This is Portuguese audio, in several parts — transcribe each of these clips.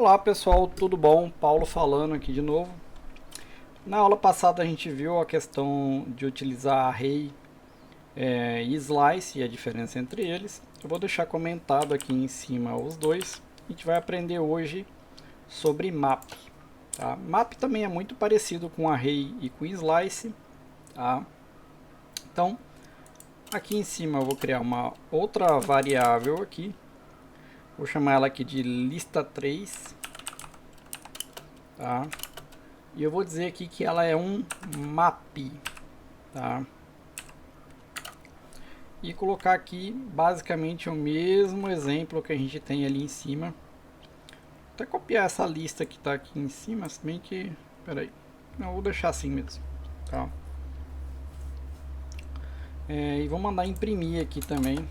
Olá pessoal, tudo bom? Paulo falando aqui de novo. Na aula passada a gente viu a questão de utilizar array e slice e a diferença entre eles. Eu vou deixar comentado aqui em cima os dois. A gente vai aprender hoje sobre map. Tá? Map também é muito parecido com array e com slice. Tá? Então, aqui em cima eu vou criar uma outra variável aqui. Vou chamar ela aqui de lista3. Tá? E eu vou dizer aqui que ela é um map, tá? E colocar aqui basicamente o mesmo exemplo que a gente tem ali em cima. Vou até copiar essa lista que está aqui em cima, se bem que... Peraí, não, vou deixar assim mesmo, tá? E vou mandar imprimir aqui também.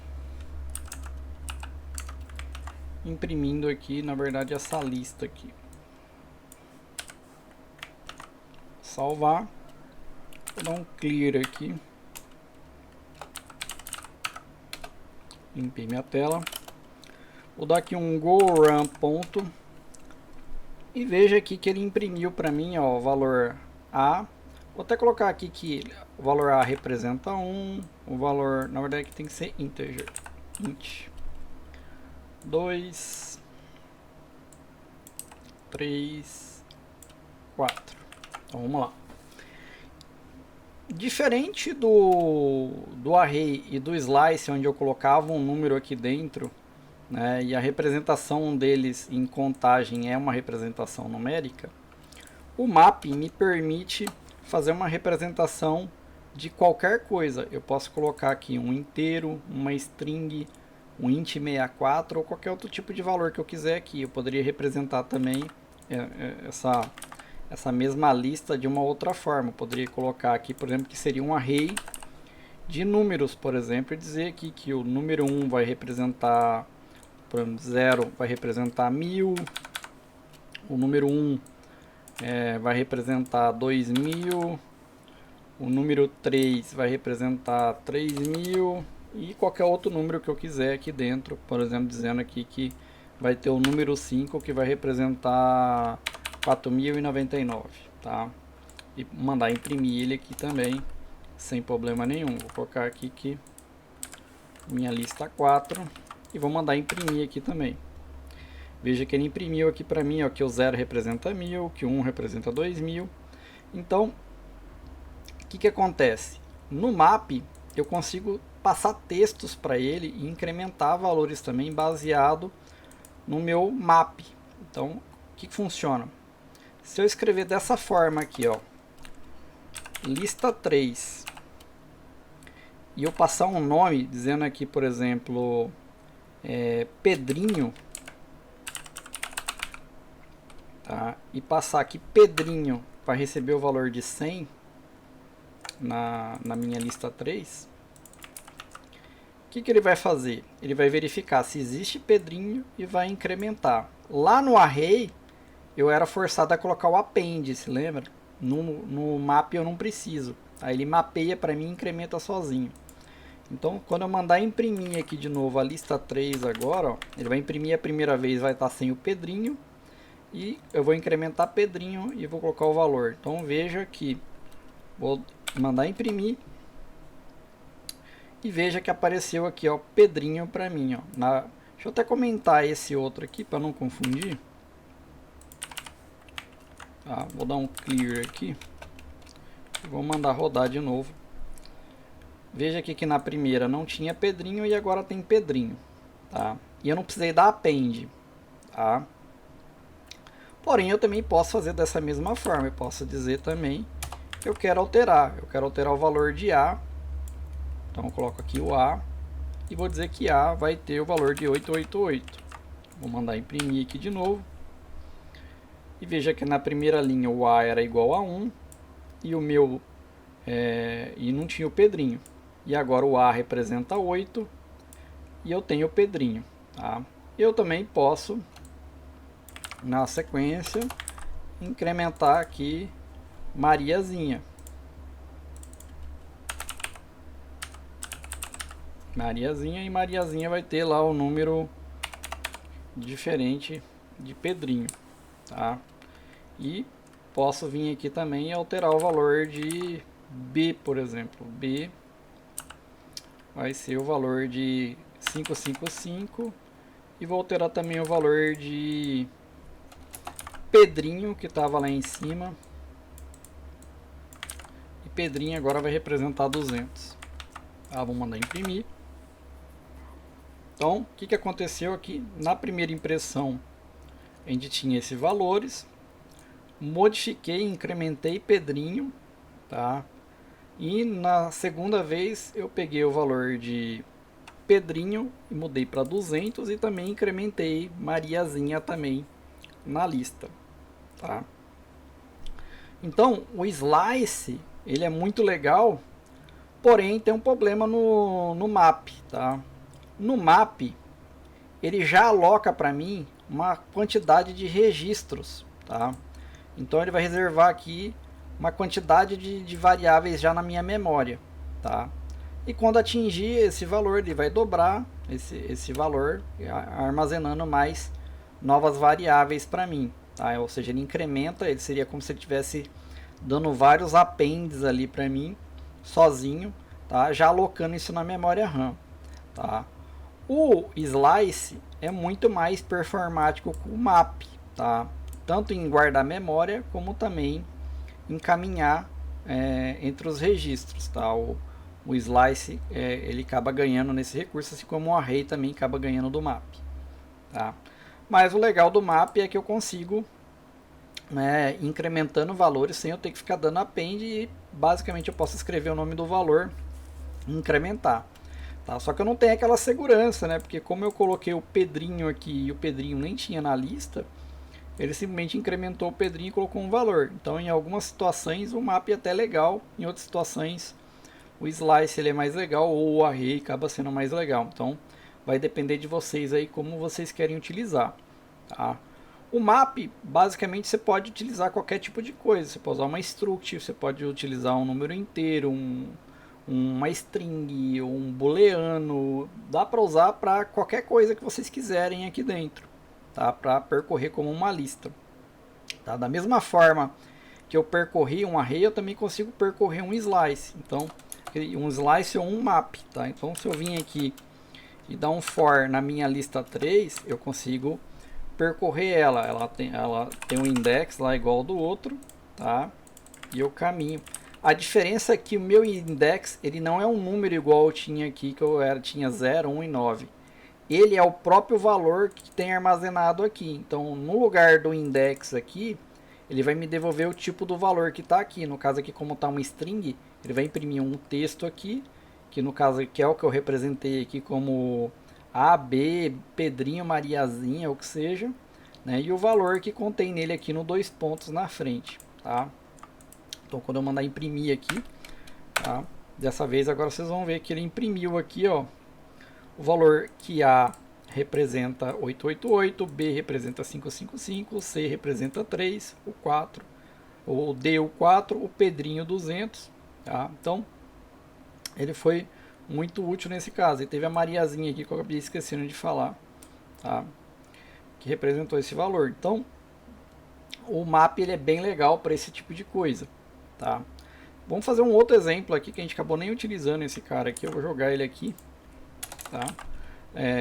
Imprimindo aqui, na verdade, essa lista aqui. Salvar. Vou dar um clear aqui. Limpei minha tela. Vou dar aqui um go run ponto. E veja aqui que ele imprimiu para mim, ó, o valor A. Vou até colocar aqui que o valor A representa 1. O valor, na verdade, que tem que ser integer. Int 2, 3, 4. Então vamos lá. Diferente do array e do slice, onde eu colocava um número aqui dentro, né, e a representação deles em contagem é uma representação numérica, o map me permite fazer uma representação de qualquer coisa. Eu posso colocar aqui um inteiro, uma string, um int 64 ou qualquer outro tipo de valor que eu quiser aqui. Eu poderia representar também essa mesma lista de uma outra forma. Eu poderia colocar aqui, por exemplo, que seria um array de números, por exemplo, e dizer aqui que o número 1 vai representar, por exemplo, 0 vai representar 1000, o número 1 vai representar 2000, o número 3 vai representar 3000 e qualquer outro número que eu quiser aqui dentro, por exemplo, dizendo aqui que vai ter o número 5 que vai representar 4099, tá? E mandar imprimir ele aqui também, sem problema nenhum. Vou colocar aqui que minha lista 4 e vou mandar imprimir aqui também. Veja que ele imprimiu aqui para mim, ó, que o 0 representa 1000, que o 1 representa 2000. Então, o que acontece? No map, eu consigo passar textos para ele e incrementar valores também baseado no meu map. Então, o que funciona? Se eu escrever dessa forma aqui, ó, lista 3, e eu passar um nome, dizendo aqui, por exemplo, Pedrinho, tá? E passar aqui Pedrinho para receber o valor de 100 na minha lista 3, o que ele vai fazer? Ele vai verificar se existe Pedrinho e vai incrementar. Lá no array, eu era forçado a colocar o append, se lembra? No map eu não preciso. Aí ele mapeia para mim e incrementa sozinho. Então, quando eu mandar imprimir aqui de novo a lista 3 agora, ó, ele vai imprimir a primeira vez, vai estar sem o Pedrinho. E eu vou incrementar Pedrinho e vou colocar o valor. Então, veja que vou mandar imprimir. E veja que apareceu aqui, ó, Pedrinho para mim. Ó, deixa eu até comentar esse outro aqui para não confundir. Vou dar um clear aqui. Vou mandar rodar de novo. Veja aqui que na primeira não tinha Pedrinho e agora tem Pedrinho. Tá? E eu não precisei dar append. Tá? Porém, eu também posso fazer dessa mesma forma. Eu posso dizer também que eu quero alterar. Eu quero alterar o valor de A. Então, eu coloco aqui o A. E vou dizer que A vai ter o valor de 888. Vou mandar imprimir aqui de novo. E veja que na primeira linha o A era igual a 1. E o meu... e não tinha o Pedrinho. E agora o A representa 8. E eu tenho o Pedrinho. Tá? Eu também posso, na sequência, incrementar aqui Mariazinha. Mariazinha, e Mariazinha vai ter lá o número diferente de Pedrinho. tá? E posso vir aqui também e alterar o valor de B, por exemplo. B vai ser o valor de 555 e vou alterar também o valor de Pedrinho, que estava lá em cima. E Pedrinho agora vai representar 200. Tá, vou mandar imprimir. Então, o que aconteceu aqui? Na primeira impressão, a gente tinha esses valores. Modifiquei, incrementei Pedrinho, tá? E na segunda vez eu peguei o valor de Pedrinho e mudei para 200 e também incrementei Mariazinha também na lista, tá? Então o Slice ele é muito legal, porém tem um problema no map, tá? No map ele já aloca para mim uma quantidade de registros, tá? Então ele vai reservar aqui uma quantidade de variáveis já na minha memória, tá? E quando atingir esse valor, ele vai dobrar esse valor, armazenando mais novas variáveis para mim, tá? Ou seja, ele incrementa, ele seria como se ele estivesse dando vários appends ali para mim, sozinho, tá? Já alocando isso na memória RAM, tá? O Slice é muito mais performático que o map, tá? Tanto em guardar memória, como também encaminhar entre os registros, tá? O Slice ele acaba ganhando nesse recurso, assim como o Array também acaba ganhando do map, tá? Mas o legal do map é que eu consigo incrementando valores sem eu ter que ficar dando append e basicamente eu posso escrever o nome do valor e incrementar, tá? Só que eu não tenho aquela segurança, né? Porque como eu coloquei o Pedrinho aqui e o Pedrinho nem tinha na lista, ele simplesmente incrementou o Pedrinho e colocou um valor. Então em algumas situações o map é até legal, em outras situações o Slice ele é mais legal ou o Array acaba sendo mais legal. Então vai depender de vocês aí como vocês querem utilizar, tá? O map, basicamente você pode utilizar qualquer tipo de coisa. Você pode usar uma struct, você pode utilizar um número inteiro, uma string, um booleano. Dá para usar para qualquer coisa que vocês quiserem aqui dentro, tá? Para percorrer como uma lista, tá? Da mesma forma que eu percorri um array, eu também consigo percorrer um slice. Então, um slice ou um map, tá? Então, se eu vim aqui e dar um for na minha lista 3, eu consigo percorrer ela. Ela tem um index lá igual ao do outro, tá? E eu caminho. A diferença é que o meu index ele não é um número igual eu tinha aqui, que tinha 0, 1 e 9. Ele é o próprio valor que tem armazenado aqui. Então, no lugar do index aqui, ele vai me devolver o tipo do valor que está aqui. No caso aqui, como está uma string, ele vai imprimir um texto aqui, que no caso que é o que eu representei aqui como A, B, Pedrinho, Mariazinha, ou que seja, né? E o valor que contém nele aqui no 2 pontos na frente, tá? Então, quando eu mandar imprimir aqui, tá? Dessa vez agora vocês vão ver que ele imprimiu aqui, ó, o valor que A representa 888, B representa 555, C representa 3, o 4, o D o 4, o Pedrinho 200, tá? Então, ele foi muito útil nesse caso. E teve a Mariazinha aqui que eu acabei esquecendo de falar, tá? Que representou esse valor. Então, o map ele é bem legal para esse tipo de coisa, tá? Vamos fazer um outro exemplo aqui que a gente acabou nem utilizando esse cara aqui. Eu vou jogar ele aqui, tá?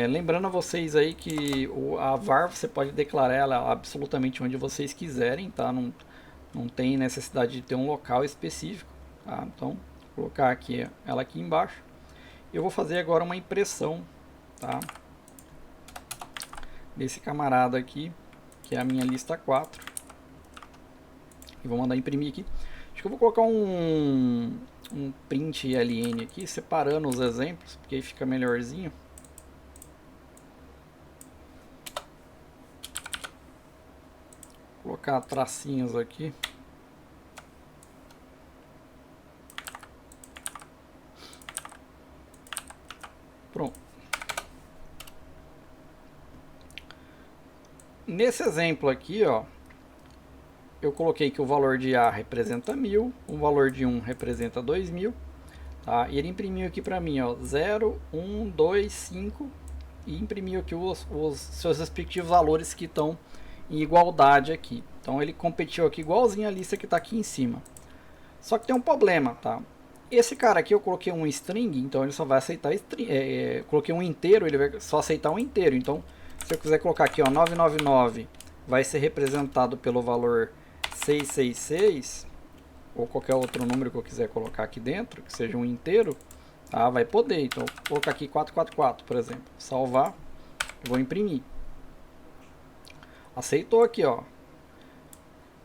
Lembrando a vocês aí que a var você pode declarar ela absolutamente onde vocês quiserem, tá? Não tem necessidade de ter um local específico, tá? Então, vou colocar aqui ela aqui embaixo. Eu vou fazer agora uma impressão, tá? Desse camarada aqui, que é a minha lista 4. E vou mandar imprimir aqui. Acho que eu vou colocar um print ln aqui, separando os exemplos, porque aí fica melhorzinho. Vou colocar tracinhos aqui. Pronto. Nesse exemplo aqui, ó, eu coloquei que o valor de A representa 1000, o valor de 1 representa 2000, tá? E ele imprimiu aqui para mim, ó, 0, 1, 2, 5 e imprimiu aqui os seus respectivos valores que estão em igualdade aqui. Então ele competiu aqui igualzinho a lista que está aqui em cima. Só que tem um problema, tá? Esse cara aqui eu coloquei um string, então ele só vai aceitar string. Coloquei um inteiro, ele vai só aceitar um inteiro. Então, se eu quiser colocar aqui, ó, 999 vai ser representado pelo valor 666, ou qualquer outro número que eu quiser colocar aqui dentro, que seja um inteiro, tá? Vai poder. Então, vou colocar aqui 444, por exemplo. Salvar, vou imprimir. Aceitou aqui, ó.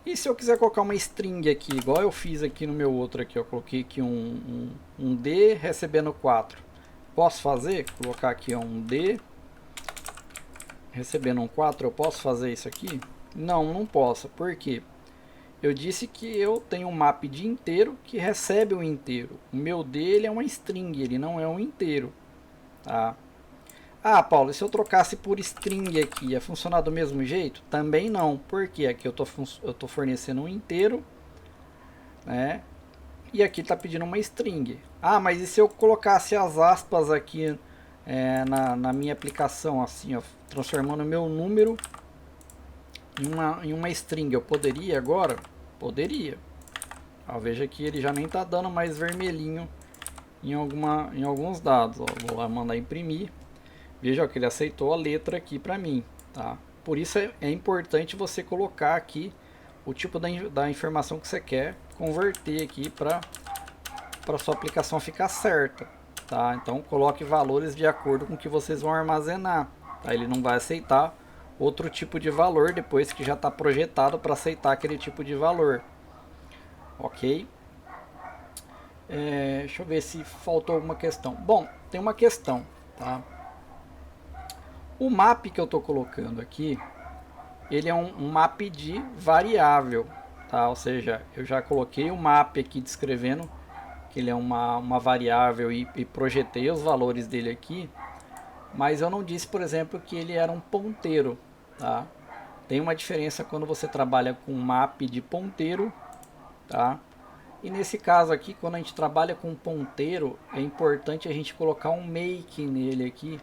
E se eu quiser colocar uma string aqui, igual eu fiz aqui no meu outro aqui, eu coloquei aqui um D recebendo 4. Posso fazer? Colocar aqui ó, um D recebendo um 4, eu posso fazer isso aqui? Não, não posso. Por quê? Eu disse que eu tenho um map de inteiro que recebe um inteiro. O meu D ele é uma string, ele não é um inteiro. Tá? Ah, Paulo, e se eu trocasse por string aqui, ia funcionar do mesmo jeito? Também não, porque aqui eu tô fornecendo um inteiro, né? E aqui está pedindo uma string. Ah, mas e se eu colocasse as aspas aqui na minha aplicação, assim, ó, transformando o meu número em uma string, eu poderia agora? Poderia. Ó, veja que ele já nem está dando mais vermelhinho em alguns dados. Ó, vou lá mandar imprimir. Veja que ele aceitou a letra aqui para mim, tá? Por isso é importante você colocar aqui o tipo da informação que você quer converter aqui para sua aplicação ficar certa, tá? Então coloque valores de acordo com o que vocês vão armazenar, tá? Ele não vai aceitar outro tipo de valor depois que já está projetado para aceitar aquele tipo de valor, ok? Deixa eu ver se faltou alguma questão. Bom, tem uma questão, tá? O map que eu estou colocando aqui, ele é um map de variável, tá? Ou seja, eu já coloquei o map aqui descrevendo que ele é uma variável e projetei os valores dele aqui, mas eu não disse, por exemplo, que ele era um ponteiro, tá? Tem uma diferença quando você trabalha com map de ponteiro, tá? E nesse caso aqui, quando a gente trabalha com ponteiro, é importante a gente colocar um make nele aqui,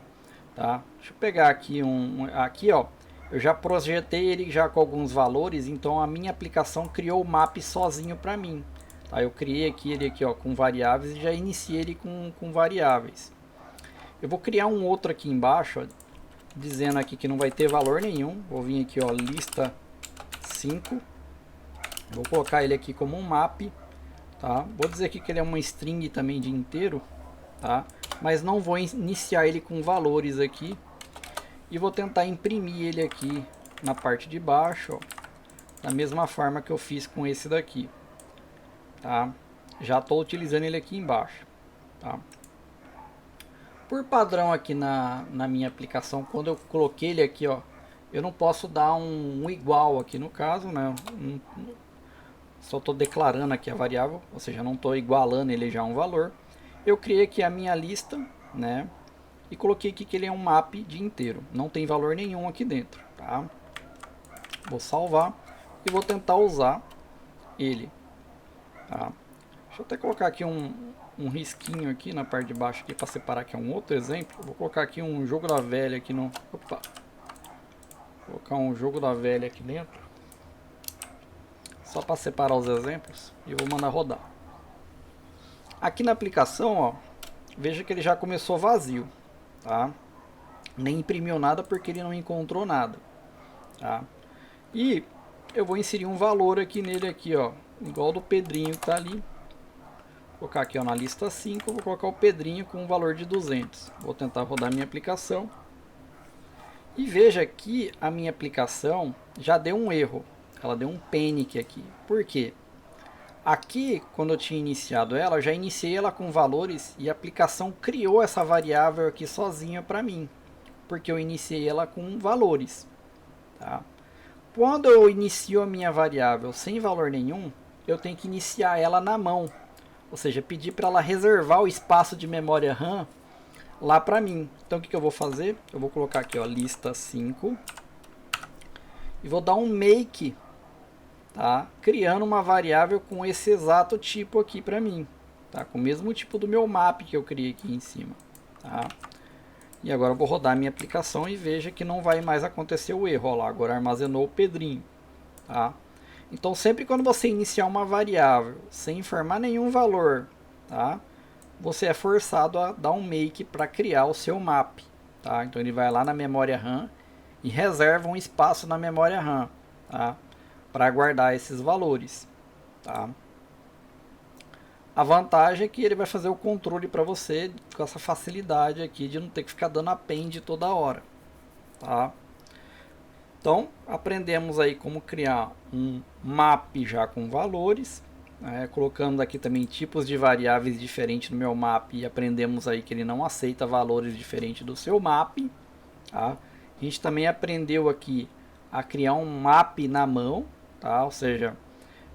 tá? Deixa eu pegar aqui aqui, ó, eu já projetei ele já com alguns valores, então a minha aplicação criou o map sozinho para mim, tá? Eu criei aqui ele aqui, ó, com variáveis e já iniciei ele com variáveis. Eu vou criar um outro aqui embaixo, ó, dizendo aqui que não vai ter valor nenhum. Vou vir aqui, ó, lista 5. Vou colocar ele aqui como um map, tá? Vou dizer aqui que ele é uma string também de inteiro, tá? Mas não vou iniciar ele com valores aqui. E vou tentar imprimir ele aqui na parte de baixo, ó, da mesma forma que eu fiz com esse daqui, tá? Já estou utilizando ele aqui embaixo, tá? Por padrão aqui na minha aplicação, quando eu coloquei ele aqui, ó, eu não posso dar um igual aqui no caso, né? Só estou declarando aqui a variável, ou seja, não estou igualando ele já a um valor. Eu criei aqui a minha lista, né? E coloquei aqui que ele é um map de inteiro. Não tem valor nenhum aqui dentro, tá? Vou salvar e vou tentar usar ele, tá? Deixa eu até colocar aqui um risquinho aqui na parte de baixo aqui para separar aqui um outro exemplo. Vou colocar aqui um jogo da velha aqui no... Opa! Vou colocar um jogo da velha aqui dentro. Só para separar os exemplos. E vou mandar rodar. Aqui na aplicação, ó, veja que ele já começou vazio, tá? Nem imprimiu nada porque ele não encontrou nada, tá? E eu vou inserir um valor aqui nele aqui, ó, igual do Pedrinho que tá ali. Vou colocar aqui, ó, na lista 5, vou colocar o Pedrinho com um valor de 200. Vou tentar rodar minha aplicação. E veja que a minha aplicação já deu um erro. Ela deu um panic aqui. Por quê? Aqui, quando eu tinha iniciado ela, eu já iniciei ela com valores e a aplicação criou essa variável aqui sozinha para mim, porque eu iniciei ela com valores, tá? Quando eu inicio a minha variável sem valor nenhum, eu tenho que iniciar ela na mão, ou seja, pedir para ela reservar o espaço de memória RAM lá para mim. Então o que eu vou fazer? Eu vou colocar aqui, ó, lista 5 e vou dar um make, tá? Criando uma variável com esse exato tipo aqui para mim, tá? Com o mesmo tipo do meu map que eu criei aqui em cima, tá? E agora eu vou rodar a minha aplicação e veja que não vai mais acontecer o erro. Olha lá, agora armazenou o Pedrinho. Tá? Então sempre quando você iniciar uma variável sem informar nenhum valor, tá? Você é forçado a dar um make para criar o seu map. Tá? Então ele vai lá na memória RAM e reserva um espaço na memória RAM, tá? Para guardar esses valores. Tá? A vantagem é que ele vai fazer o controle para você com essa facilidade aqui de não ter que ficar dando append toda hora. Tá? Então, aprendemos aí como criar um map já com valores. Colocando aqui também tipos de variáveis diferentes no meu map e aprendemos aí que ele não aceita valores diferentes do seu map. Tá? A gente também aprendeu aqui a criar um map na mão, tá? Ou seja,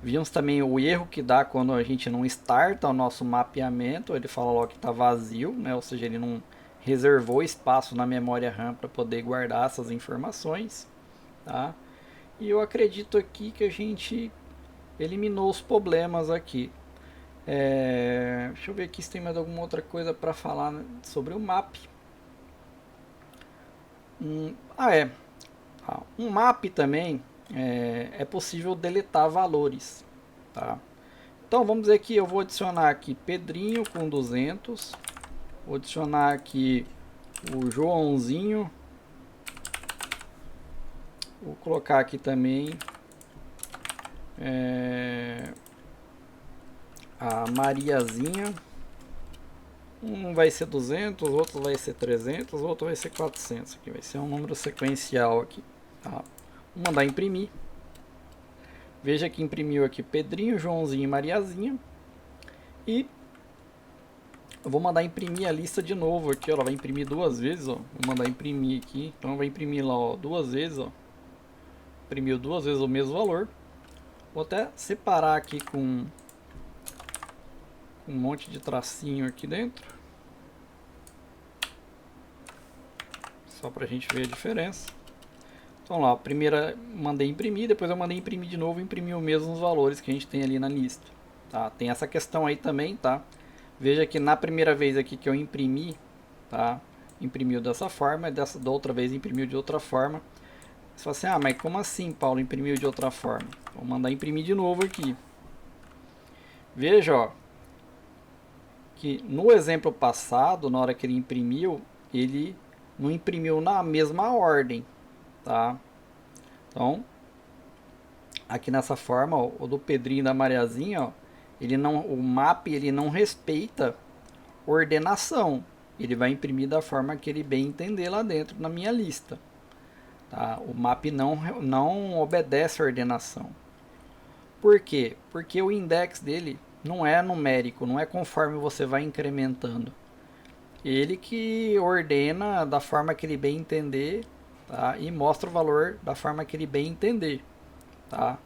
vimos também o erro que dá quando a gente não starta o nosso mapeamento. Ele fala logo que está vazio, né? Ou seja, ele não reservou espaço na memória RAM para poder guardar essas informações. Tá? E eu acredito aqui que a gente eliminou os problemas aqui. Deixa eu ver aqui se tem mais alguma outra coisa para falar sobre o map. Um map também é possível deletar valores. Tá? Então vamos dizer que eu vou adicionar aqui Pedrinho com 200. Vou adicionar aqui o Joãozinho. Vou colocar aqui também a Mariazinha. Um vai ser 200, outro vai ser 300, outro vai ser 400. Aqui vai ser um número sequencial aqui. Tá? Vou mandar imprimir. Veja que imprimiu aqui Pedrinho, Joãozinho e Mariazinha. E eu vou mandar imprimir a lista de novo aqui. Ela vai imprimir duas vezes. Ó. Vou mandar imprimir aqui. Então vai imprimir lá, ó, duas vezes. Ó. Imprimiu duas vezes o mesmo valor. Vou até separar aqui com um monte de tracinho aqui dentro. Só pra gente ver a diferença. Então lá, a primeira mandei imprimir, depois eu mandei imprimir de novo e imprimiu os mesmos valores que a gente tem ali na lista. Tá? Tem essa questão aí também, tá? Veja que na primeira vez aqui que eu imprimi, tá? Imprimiu dessa forma, da outra vez imprimiu de outra forma. Você fala assim, mas como assim, Paulo, imprimiu de outra forma? Vou mandar imprimir de novo aqui. Veja, ó, que no exemplo passado, na hora que ele imprimiu, ele não imprimiu na mesma ordem, tá? Então, aqui nessa forma, ó, o do Pedrinho e da Mariazinha, ó, o map ele não respeita ordenação. Ele vai imprimir da forma que ele bem entender lá dentro na minha lista. Tá? O map não obedece a ordenação. Por quê? Porque o index dele não é numérico, não é conforme você vai incrementando. Ele que ordena da forma que ele bem entender, tá? E mostra o valor da forma que ele bem entender. Tá?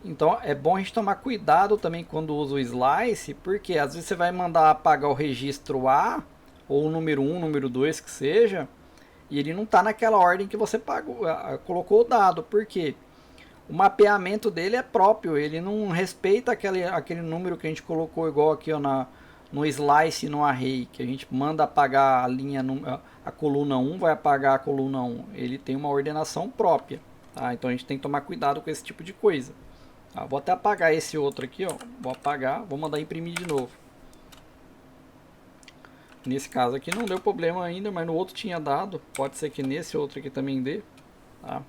Então é bom a gente tomar cuidado também quando usa o slice, porque às vezes você vai mandar apagar o registro A, ou o número 1, número 2 que seja, e ele não está naquela ordem que você colocou o dado. Por quê? O mapeamento dele é próprio, ele não respeita aquele número que a gente colocou igual aqui ó, no slice no array, que a gente manda apagar a linha, a coluna 1 vai apagar a coluna 1. Ele tem uma ordenação própria. Tá? Então a gente tem que tomar cuidado com esse tipo de coisa. Tá? Vou até apagar esse outro aqui, ó. Vou apagar, vou mandar imprimir de novo. Nesse caso aqui não deu problema ainda, mas no outro tinha dado. Pode ser que nesse outro aqui também dê. Tá?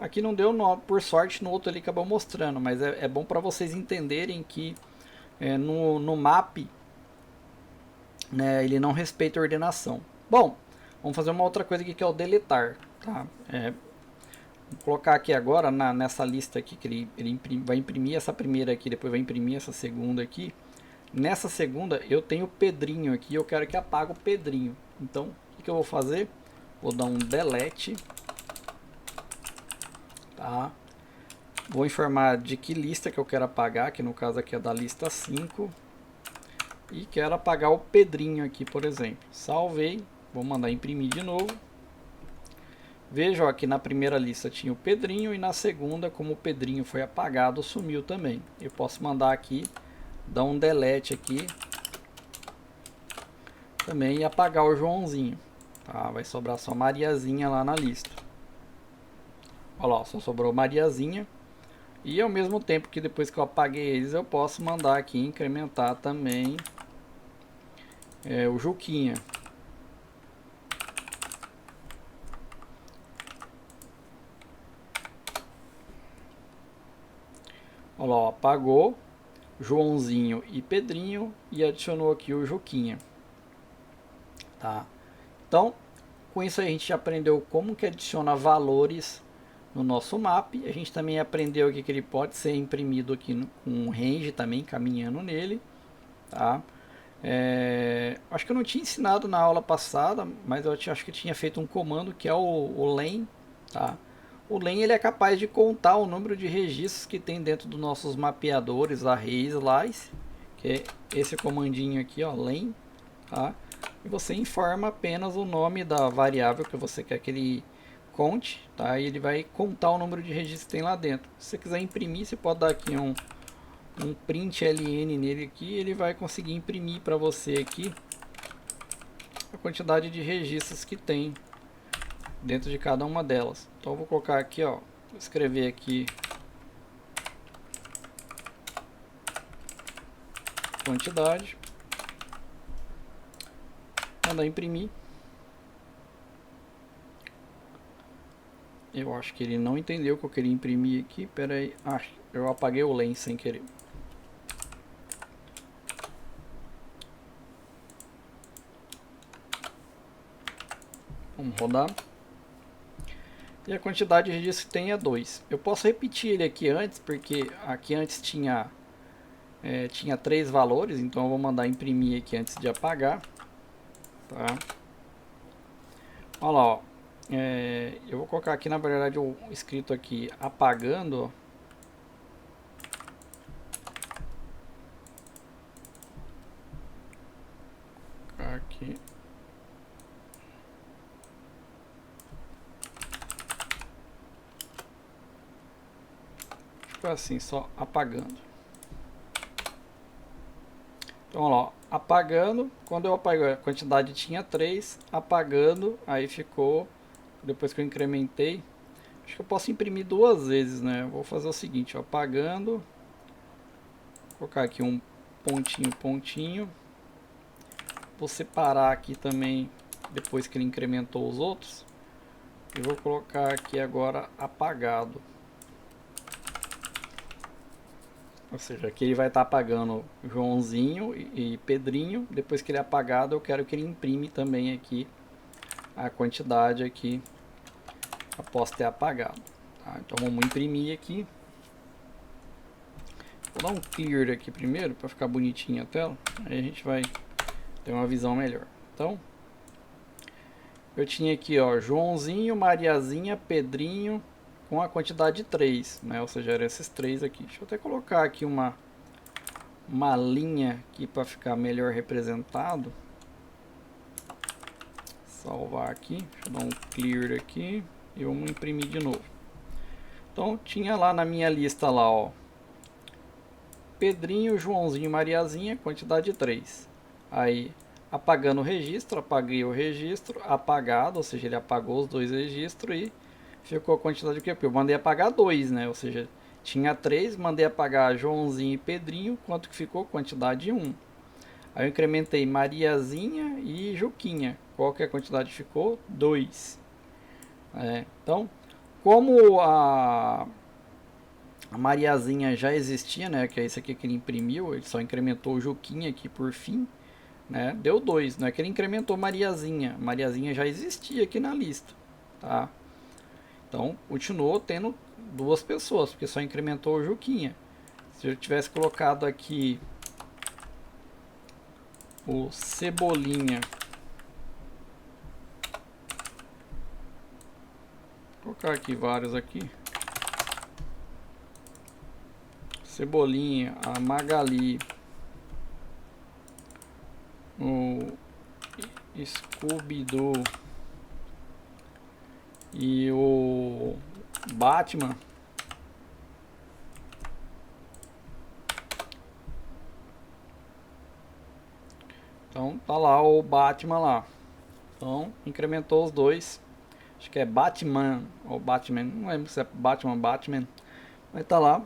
Aqui não deu, por sorte no outro ali acabou mostrando, mas é bom para vocês entenderem que no map, né, ele não respeita a ordenação. Bom, vamos fazer uma outra coisa aqui que é o deletar. Tá? Vou colocar aqui agora nessa lista aqui que ele vai imprimir essa primeira aqui, depois vai imprimir essa segunda aqui. Nessa segunda eu tenho o Pedrinho aqui, eu quero que apague o Pedrinho. Então o que eu vou fazer? Vou dar um delete. Tá? Vou informar de que lista que eu quero apagar, que no caso aqui é da lista 5. E quero apagar o Pedrinho aqui, por exemplo. Salvei, vou mandar imprimir de novo. Veja, ó, aqui na primeira lista tinha o Pedrinho e na segunda, como o Pedrinho foi apagado, sumiu também. Eu posso mandar aqui, dar um delete aqui também e apagar o Joãozinho. tá? Vai sobrar só Mariazinha lá na lista. Olha lá, só sobrou Mariazinha. E ao mesmo tempo que depois que eu apaguei eles, eu posso mandar aqui incrementar também o Juquinha. Olha lá, ó, apagou Joãozinho e Pedrinho e adicionou aqui o Juquinha. Tá? Então, com isso a gente aprendeu como que adiciona valores no nosso map. A gente também aprendeu aqui que ele pode ser imprimido aqui com um range também, caminhando nele. Tá? Acho que eu não tinha ensinado na aula passada, mas eu acho que eu tinha feito um comando que é o len. Tá? O len ele é capaz de contar o número de registros que tem dentro dos nossos mapeadores, arrays, slice, que é esse comandinho aqui, ó, len. Tá? E você informa apenas o nome da variável que você quer que ele conte, tá? E ele vai contar o número de registros que tem lá dentro. Se você quiser imprimir, você pode dar aqui um print ln nele aqui, ele vai conseguir imprimir para você aqui a quantidade de registros que tem dentro de cada uma delas. Então eu vou colocar aqui, ó, vou escrever aqui quantidade, mandar imprimir. Eu acho que ele não entendeu o que eu queria imprimir aqui. Pera aí. Ah, eu apaguei o len sem querer. Vamos rodar. E a quantidade de registros que tem é 2. Eu posso repetir ele aqui antes, porque aqui antes tinha 3 valores. Então eu vou mandar imprimir aqui antes de apagar. Tá? Olha lá, ó. Eu vou colocar aqui, na verdade, o escrito aqui apagando. Aqui. Fica assim, só apagando. Então, olha lá, apagando. Quando eu apaguei, a quantidade tinha 3. Apagando, aí ficou. Depois que eu incrementei. Acho que eu posso imprimir 2 vezes, né? Eu vou fazer o seguinte, ó, apagando. Vou colocar aqui um pontinho, pontinho. Vou separar aqui também, depois que ele incrementou os outros. E vou colocar aqui agora apagado. Ou seja, aqui ele vai estar apagando Joãozinho e Pedrinho. Depois que ele é apagado, eu quero que ele imprime também aqui a quantidade aqui após ter apagado. Tá? Então vamos imprimir aqui. Vou dar um clear aqui primeiro para ficar bonitinha a tela. Aí a gente vai ter uma visão melhor. Então, eu tinha aqui, ó, Joãozinho, Mariazinha, Pedrinho, com a quantidade de 3, né? Ou seja, eram esses 3 aqui. Deixa eu até colocar aqui uma linha aqui para ficar melhor representado. Salvar aqui, deixa eu dar um clear aqui e vamos imprimir de novo. Então, tinha lá na minha lista lá, ó, Pedrinho, Joãozinho, Mariazinha, quantidade de 3. Aí, apagando o registro, apaguei o registro, apagado, ou seja, ele apagou os 2 registros e ficou a quantidade de que eu mandei apagar 2, né? Ou seja, tinha 3, mandei apagar Joãozinho e Pedrinho, quanto que ficou? Quantidade 1. Aí eu incrementei Mariazinha e Juquinha. Qual que a quantidade ficou? 2. Então, como a Mariazinha já existia, né? Que é esse aqui que ele imprimiu, ele só incrementou o Juquinha aqui por fim, né? Deu 2, não é que ele incrementou Mariazinha. Mariazinha já existia aqui na lista, tá? Então, continuou tendo 2 pessoas, porque só incrementou o Juquinha. Se eu tivesse colocado aqui o Cebolinha, vou colocar aqui vários aqui. Cebolinha, a Magali, o Scooby-Doo e o Batman. Então tá lá o Batman lá. Então, incrementou os dois. Acho que é Batman ou Batman, não lembro se é Batman, mas tá lá.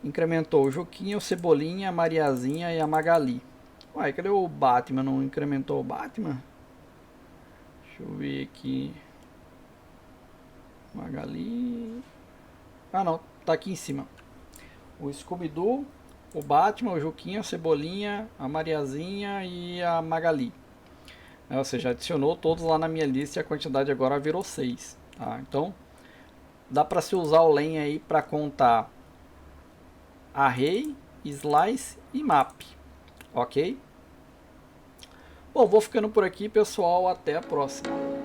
Incrementou o Juquinha, o Cebolinha, a Mariazinha e a Magali. Uai, cadê o Batman? Não incrementou o Batman? Deixa eu ver aqui. Magali. Ah não, tá aqui em cima. O Scooby-Doo, o Batman, o Juquinha, a Cebolinha, a Mariazinha e a Magali. Ou seja, adicionou todos lá na minha lista e a quantidade agora virou 6. Tá? Então, dá para se usar o len aí para contar array, slice e map. Ok? Bom, vou ficando por aqui, pessoal. Até a próxima.